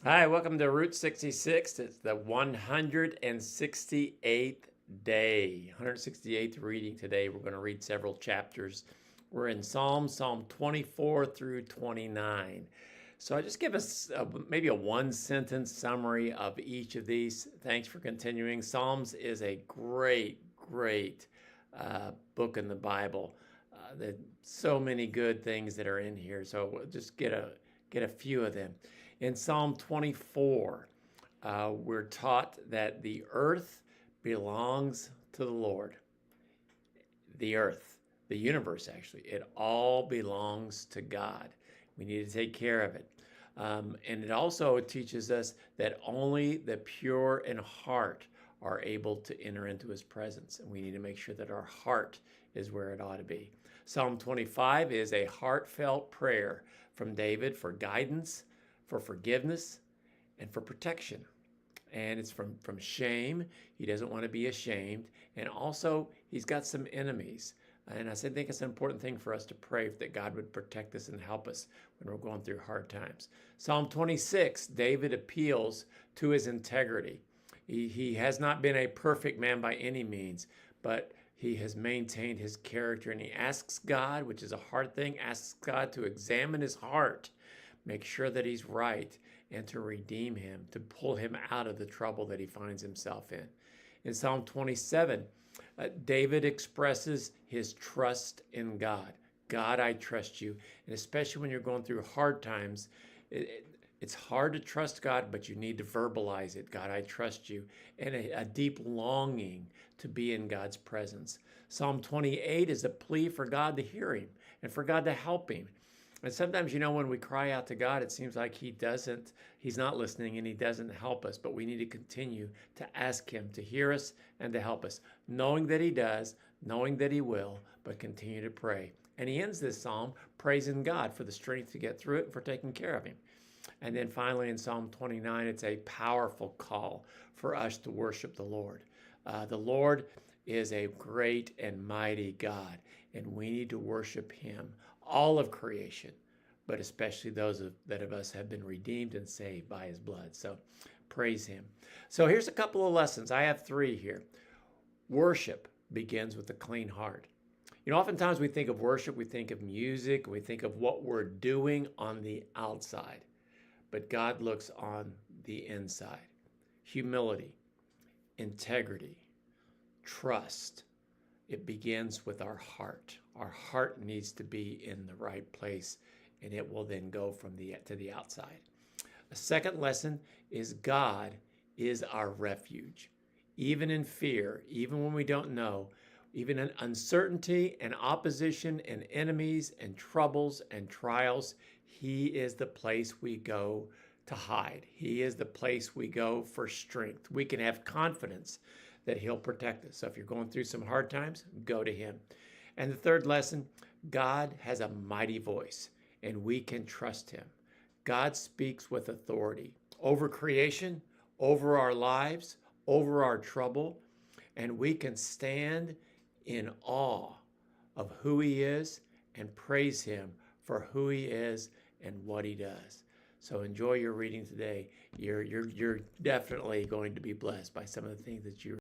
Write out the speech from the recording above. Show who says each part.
Speaker 1: Hi, welcome to Route 66. It's the 168th day, 168th reading today. We're going to read several chapters. We're in Psalm 24 through 29. So I just give us maybe a one-sentence summary of each of these. Thanks for continuing. Psalms is a great book in the Bible. There's so many good things that are in here. So we'll just get a few of them. In Psalm 24, we're taught that the earth belongs to the Lord. The earth, the universe actually, it all belongs to God. We need to take care of it. And it also teaches us that only the pure in heart are able to enter into his presence. And we need to make sure that our heart is where it ought to be. Psalm 25 is a heartfelt prayer from David for guidance, for forgiveness, and for protection. And it's from shame. He doesn't want to be ashamed. And also, he's got some enemies. And I think it's an important thing for us to pray that God would protect us and help us when we're going through hard times. Psalm 26, David appeals to his integrity. He has not been a perfect man by any means, but he has maintained his character, and he asks God, which is a hard thing, asks God to examine his heart, make sure that he's right, and to redeem him, to pull him out of the trouble that he finds himself in. In Psalm 27, David expresses his trust in God. God, I trust you. And especially when you're going through hard times, it's hard to trust God, but you need to verbalize it. God, I trust you. And a deep longing to be in God's presence. Psalm 28 is a plea for God to hear him and for God to help him. And sometimes, when we cry out to God, it seems like he's not listening and he doesn't help us. But we need to continue to ask him to hear us and to help us, knowing that he does, knowing that he will, but continue to pray. And he ends this psalm praising God for the strength to get through it and for taking care of him. And then finally in Psalm 29, it's a powerful call for us to worship the Lord. The Lord is a great and mighty God, and we need to worship him. All of creation, but especially those that of us have been redeemed and saved by his blood. So praise him. So here's a couple of lessons. I have 3 here. Worship begins with a clean heart. Oftentimes we think of worship, we think of music, we think of what we're doing on the outside, but God looks on the inside. Humility, integrity, trust. It begins with our heart. Our heart needs to be in the right place, and it will then go from to the outside. A second lesson is God is our refuge. Even in fear, even when we don't know, even in uncertainty and opposition and enemies and troubles and trials, he is the place we go to hide. He is the place we go for strength. We can have confidence that he'll protect us. So if you're going through some hard times, go to him. And the third lesson, God has a mighty voice, and we can trust him. God speaks with authority over creation, over our lives, over our trouble, and we can stand in awe of who he is and praise him for who he is and what he does. So enjoy your reading today. You're definitely going to be blessed by some of the things that you